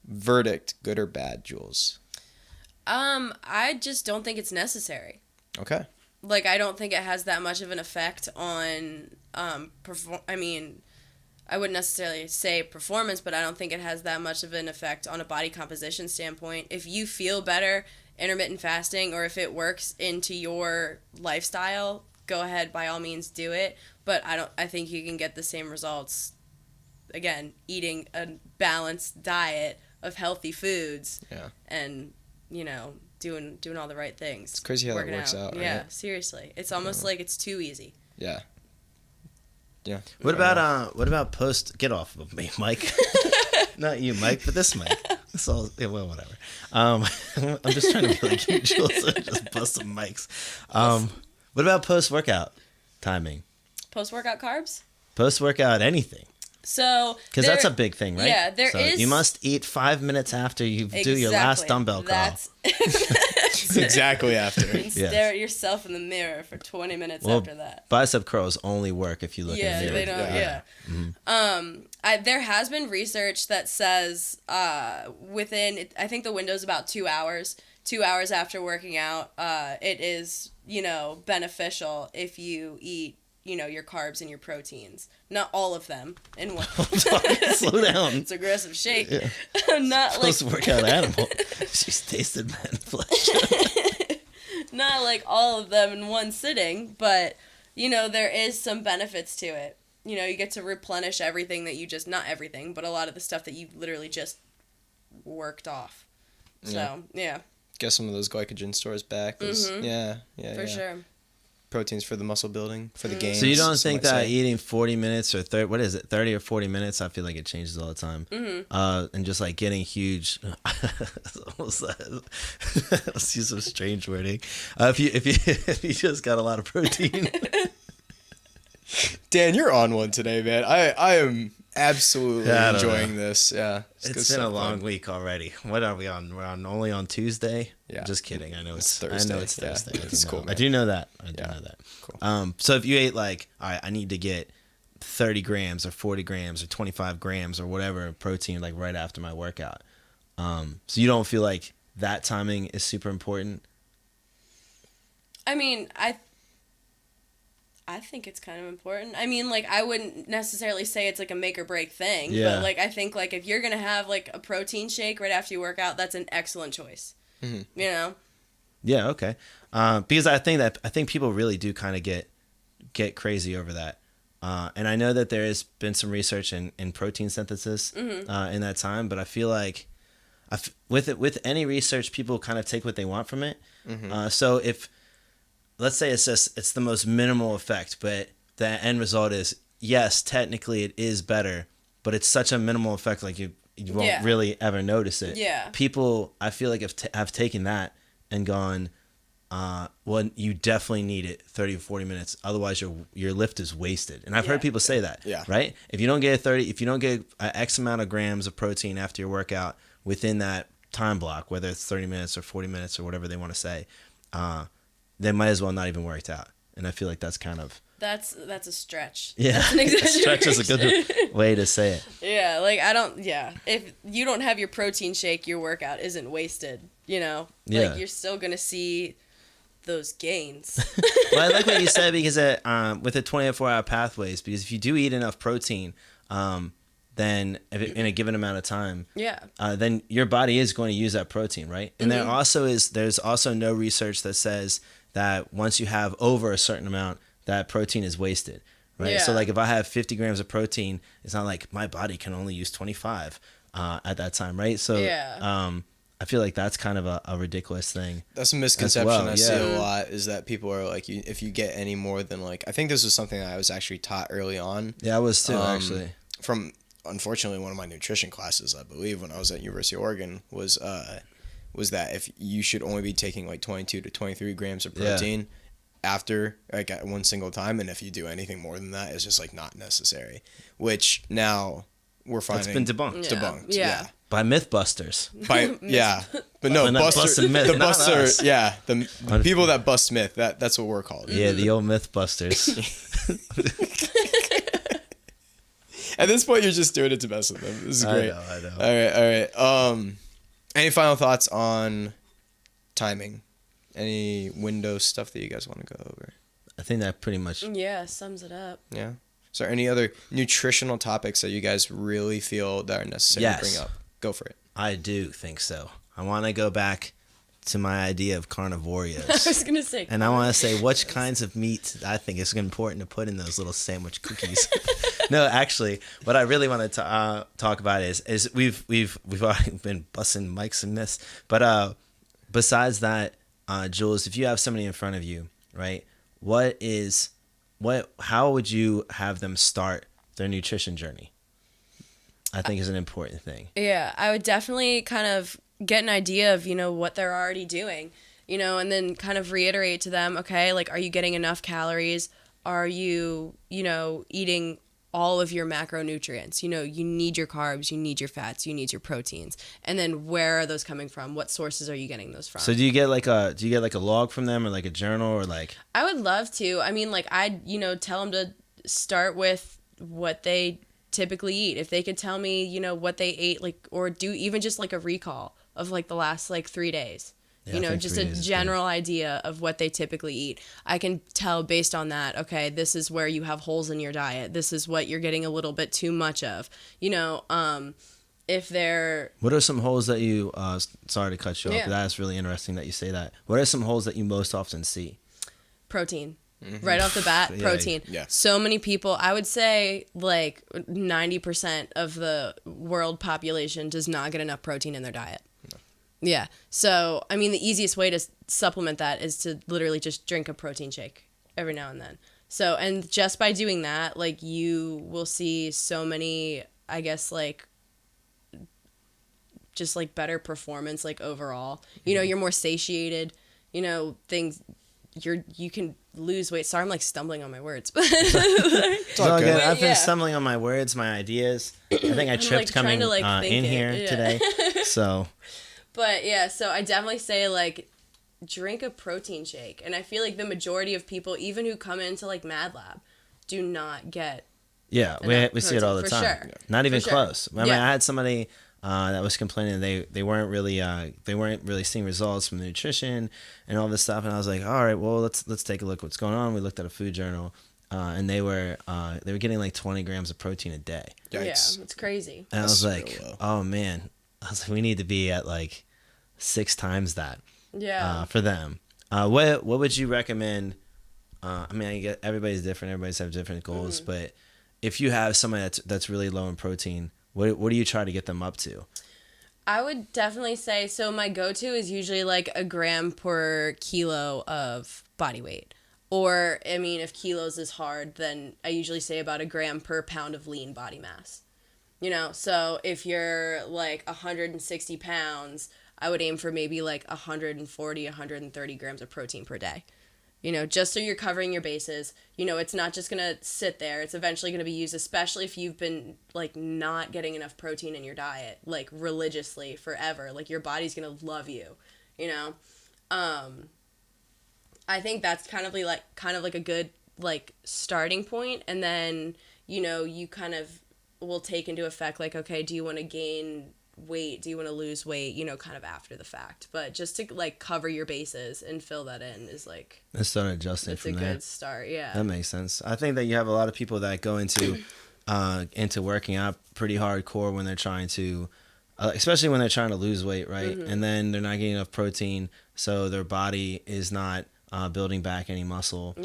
verdict, good or bad, Giules? I just don't think it's necessary. Okay. Like, I don't think it has that much of an effect on, I wouldn't necessarily say performance, but I don't think it has that much of an effect on a body composition standpoint. If you feel better intermittent fasting, or if it works into your lifestyle, go ahead, by all means do it. But I think you can get the same results, again, eating a balanced diet of healthy foods. Yeah. And, doing all the right things. It's crazy how that Working works out, right? Yeah, seriously. It's almost like it's too easy. Yeah. Yeah. What about post? Get off of me, Mike. Not you, Mike, but this Mike. It's all well, whatever. I'm just trying to be like you, Giules, so just bust some mics. What about post workout timing? Post workout carbs. Post workout anything. So Because that's a big thing, right? Yeah, there is. You must eat 5 minutes after you do your last dumbbell curl. That's Exactly after. Stare at yourself in the mirror for 20 minutes Well, after that. Bicep curls only work if you look in the mirror. They don't. Yeah. There has been research that says within, I think the window's about 2 hours. 2 hours after working out, it is beneficial if you eat your carbs and your proteins. Not all of them in one. Slow down. It's aggressive shake. Yeah. Not like Post workout animal. She's tasted man flesh. not like all of them in one sitting, but there is some benefits to it. You get to replenish everything that you just, not everything, but a lot of the stuff that you literally just worked off. So, yeah. Get some of those glycogen stores back. Those, Yeah. For sure. Proteins for the muscle building, for the gains. So you don't some think might that say. eating 40 minutes or 30 or 40 minutes, I feel like it changes all the time. And just like getting huge, let's use some strange wording. If you just got a lot of protein. Dan, you're on one today, man. I am absolutely Yeah, I don't enjoying this. Yeah. It's been a long week already. What are we on? We're only on Tuesday. Yeah. Just kidding. I know it's Thursday. I know it's Yeah. Thursday. It's cool, I man. do know that. I do know that. Cool. So if you ate like, all right, I need to get 30 grams or 40 grams or 25 grams or whatever of protein like right after my workout. So you don't feel like that timing is super important? I mean, I think it's kind of important. I mean, like, I wouldn't necessarily say it's like a make or break thing, Yeah. but like, I think like if you're going to have like a protein shake right after you work out, that's an excellent choice. Yeah, okay. Because I think people really do kind of get crazy over that. And I know that there has been some research in protein synthesis in that time, but I feel like with any research, people kind of take what they want from it. So if, let's say it's the most minimal effect, but the end result is, yes, technically it is better, but it's such a minimal effect, like you won't really ever notice it. Yeah. People, I feel like have taken that and gone, well, you definitely need it 30 to 40 minutes. Otherwise, your lift is wasted. And I've heard people say that. Yeah. Right? If you don't get X amount of grams of protein after your workout within that time block, whether it's 30 minutes or 40 minutes or whatever they want to say, they might as well not even worked out. And I feel like that's kind of... That's a stretch. Yeah, That's an stretch is a good way to say it. Yeah, like if you don't have your protein shake, your workout isn't wasted, Like you're still going to see those gains. Well, I like what you said because with the 24-hour pathways, because if you do eat enough protein, then in a given amount of time, then your body is going to use that protein, right? And there's also no research that says that once you have over a certain amount, that protein is wasted, right? Yeah. So like if I have 50 grams of protein, it's not like my body can only use 25 at that time, right? So I feel like that's kind of a ridiculous thing. That's a misconception I see a lot, is that people are like, if you get any more than like, I think this was something that I was actually taught early on. Yeah, I was too, actually. From, unfortunately, one of my nutrition classes, I believe, when I was at University of Oregon, was that if you should only be taking like 22 to 23 grams of protein after like at one single time, and if you do anything more than that, it's just like not necessary, which now we're finding it's been debunked. Yeah. By Mythbusters. But no, busting myth, the not buster, us. the people that bust myth, that's what we're called. Yeah, the old Mythbusters. At this point, you're just doing it to mess with them. This is great. I know. All right. Any final thoughts on timing? Any window stuff that you guys want to go over? I think that pretty much... Yeah, sums it up. Yeah. Is there any other nutritional topics that you guys really feel that are necessary to bring up? Go for it. I do think so. I want to go back to my idea of carnivorios. I was going to say and I want to say which kinds of meat I think is important to put in those little sandwich cookies. No, actually, what I really want to talk about is we've already been busting mics and myths, but besides that, Giules, if you have somebody in front of you, right, how would you have them start their nutrition journey? I think is an important thing. Yeah, I would definitely kind of get an idea of, what they're already doing, and then kind of reiterate to them, okay, like, are you getting enough calories? Are you, eating all of your macronutrients? You need your carbs, you need your fats, you need your proteins. And then where are those coming from? What sources are you getting those from? So do you get like a log from them, or like a journal, or like? I would love to. I mean, like, I'd, tell them to start with what they typically eat. If they could tell me, what they ate, like, or do even just like a recall of like the last like 3 days. Yeah, Just a general idea of what they typically eat. I can tell based on that, okay, this is where you have holes in your diet. This is what you're getting a little bit too much of. If they're... What are some holes that you, sorry to cut you off, Yeah. but that's really interesting that you say that. What are some holes that you most often see? Protein. Mm-hmm. Right off the bat, protein. Yeah. So many people, I would say like 90% of the world population does not get enough protein in their diet. No. Yeah. So, I mean, the easiest way to supplement that is to literally just drink a protein shake every now and then. So, and just by doing that, like, you will see so many, I guess, like, just like better performance, like, overall. You're more satiated, things, you can lose weight. Sorry, I'm like stumbling on my words. It's all good. I've been stumbling on my words, my ideas. I think I tripped coming in here today. So. But yeah, so I definitely say like drink a protein shake, and I feel like the majority of people, even who come into like Madlab, do not get. Yeah, we see it all the time. Sure. Not even close. I mean, Yeah. I had somebody that was complaining they weren't really seeing results from the nutrition and all this stuff, and I was like, all right, well, let's take a look what's going on. We looked at a food journal, and they were getting like 20 grams of protein a day. Yikes. Yeah, it's crazy. And I was like, oh man, we need to be at like 6 times that. Yeah. For them. What would you recommend? I mean, I get everybody's different. Everybody's have different goals, but if you have someone that's really low in protein, what do you try to get them up to? I would definitely say, so my go-to is usually like a gram per kilo of body weight. Or, I mean, if kilos is hard, then I usually say about a gram per pound of lean body mass. So if you're like 160 pounds, I would aim for maybe like 140, 130 grams of protein per day. You know, just so you're covering your bases. You know, it's not just going to sit there. It's eventually going to be used, especially if you've been, like, not getting enough protein in your diet, like, religiously forever. Like, your body's going to love you, you know? I think that's kind of like a good, like, starting point. And then, you know, you kind of will take into effect, like, okay, do you want to gain weight, do you want to lose weight, you know, kind of after the fact. But just to like cover your bases and fill that in is like, and start adjusting from there. It's a good start. Yeah, that makes sense. I think that you have a lot of people that go into working out pretty hardcore when they're trying to especially when they're trying to lose weight, right? And then they're not getting enough protein, so their body is not building back any muscle.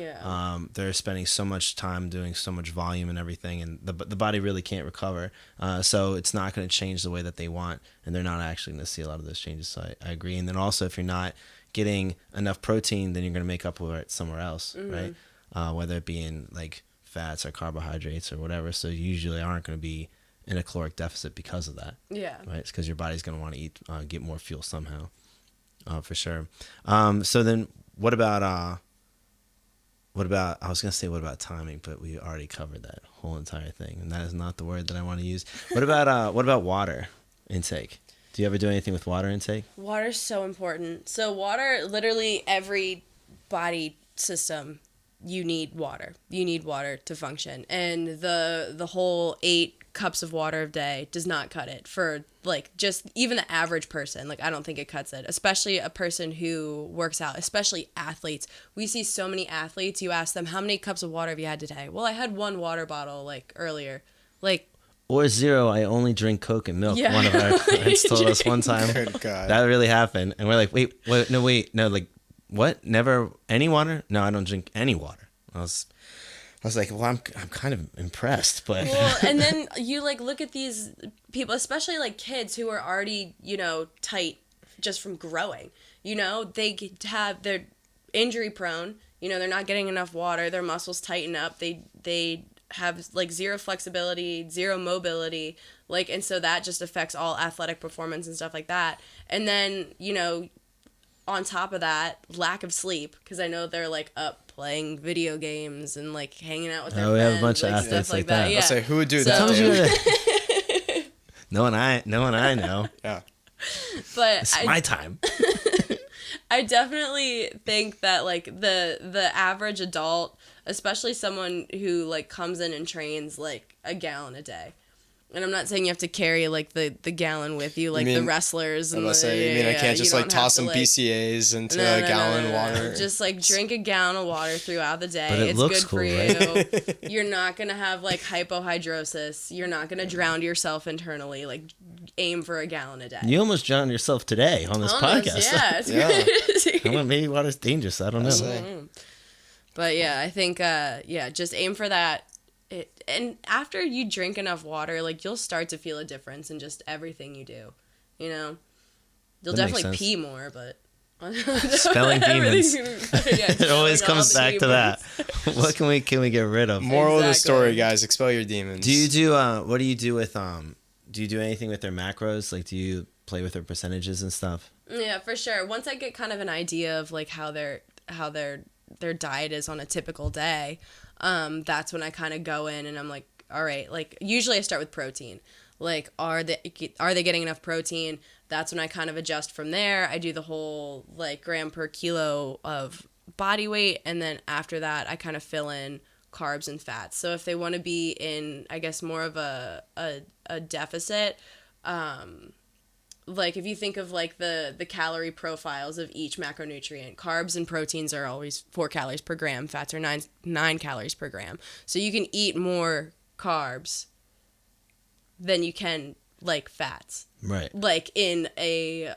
They're spending so much time doing so much volume and everything, and the body really can't recover. So it's not going to change the way that they want, and they're not actually going to see a lot of those changes. So I agree. And then also, if you're not getting enough protein, then you're going to make up for it somewhere else, right? Whether it be in like fats or carbohydrates or whatever. So you usually aren't going to be in a caloric deficit because of that. Right? It's because your body's going to want to eat, get more fuel somehow, for sure. So then, what about I was gonna say what about timing, but we already covered that whole entire thing, and that is not the word that I want to use. What about water intake? Do you ever do anything with water intake? Water's so important. So water, literally every body system, you need water. You need water to function, and the whole 8 cups of water a day does not cut it for like just even the average person. Like I don't think it cuts it, especially a person who works out, especially athletes. We see so many athletes, you ask them, how many cups of water have you had today? Well, I had 1 water bottle like earlier. Like, or 0, I only drink Coke and milk. One of our clients told us one time. Good God. That really happened, and we're like, wait, no, like what? Never any water? No, I don't drink any water. I was like, well, I'm kind of impressed, but. Well, and then you like look at these people, especially like kids who are already, you know, tight just from growing. You know, they're injury prone. You know, they're not getting enough water. Their muscles tighten up. They have like 0 flexibility, 0 mobility, like, and so that just affects all athletic performance and stuff like that. And then, you know, on top of that, lack of sleep, because I know they're like up playing video games and like hanging out with their friends. We have a bunch of like, athletes stuff like that. Yeah. I'll say, who would do that? No one I know. Yeah. But it's my time. I definitely think that like the average adult, especially someone who like comes in and trains like a gallon a day. And I'm not saying you have to carry like the gallon with you like the wrestlers. And I can't just like toss some BCAAs into a gallon of water. Just like drink a gallon of water throughout the day. But it looks good cool, for you. right? You're not gonna have like hypohidrosis. You're not gonna drown yourself internally. Like aim for a gallon a day. You almost drowned yourself today on this podcast. Yeah, it's crazy. Well, maybe water's dangerous. I don't know. But yeah, I think just aim for that. And after you drink enough water, like you'll start to feel a difference in just everything you do. You know, you'll definitely pee more, but spelling demons. It always comes back to that. What can we get rid of? Moral of the story, guys: expel your demons. Do you do what do you do with Do you do anything with their macros? Like, do you play with their percentages and stuff? Yeah, for sure. Once I get kind of an idea of like how their diet is on a typical day. That's when I kind of go in and I'm like, all right, like usually I start with protein. Like, are they getting enough protein? That's when I kind of adjust from there. I do the whole like gram per kilo of body weight. And then after that, I kind of fill in carbs and fats. So if they want to be in, I guess, more of a deficit, like if you think of like the calorie profiles of each macronutrient, carbs and proteins are always 4 calories per gram, fats are 9 calories per gram. So you can eat more carbs than you can like fats. Right. Like in a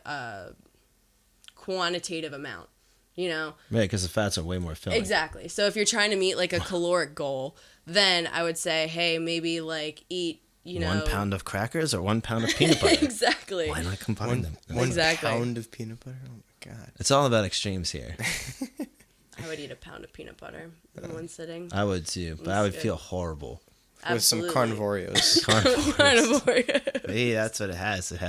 quantitative amount, you know? Right, because the fats are way more filling. Exactly. So if you're trying to meet like a caloric goal, then I would say, hey, maybe like eat, 1 pound of crackers or 1 pound of peanut butter. Exactly. Why not combine them? 1 pound of peanut butter? Oh my God. It's all about extremes here. I would eat a pound of peanut butter in one sitting. I would too, but I would feel horrible. with some Absolutely. carnivorios. Carnivore. Hey, that's what it has. It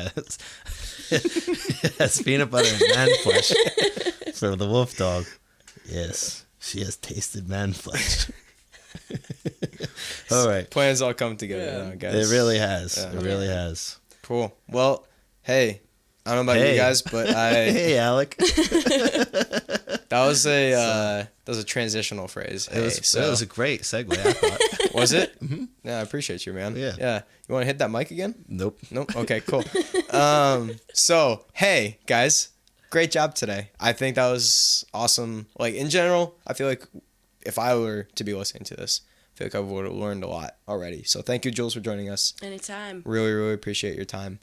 has peanut butter and man flesh for the wolf dog. Yes, she has tasted man flesh. All right. Plans all come together now, guys. It really has. Yeah. It really has. Cool. Well, hey, I don't know about you guys, but Hey, Alec. that was a transitional phrase. Hey, It was a great segue, I thought. Was it? Mm-hmm. Yeah, I appreciate you, man. Yeah. Yeah. You want to hit that mic again? Nope. Nope. Okay, cool. So, hey, guys, great job today. I think that was awesome. Like, in general, I feel like if I were to be listening to this, I feel like I would have learned a lot already. So thank you, Giules, for joining us. Anytime. Really, really appreciate your time.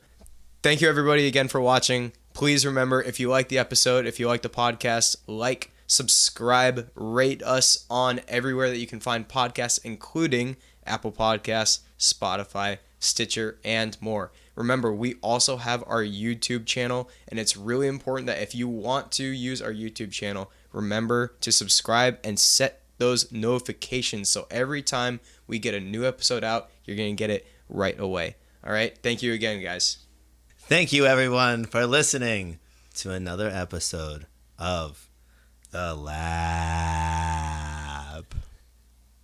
Thank you, everybody, again for watching. Please remember, if you like the episode, if you like the podcast, like, subscribe, rate us on everywhere that you can find podcasts, including Apple Podcasts, Spotify, Stitcher, and more. Remember, we also have our YouTube channel, and it's really important that if you want to use our YouTube channel, remember to subscribe and set those notifications so every time we get a new episode out, you're going to get it right away. All right? Thank you again, guys. Thank you, everyone, for listening to another episode of The Lab.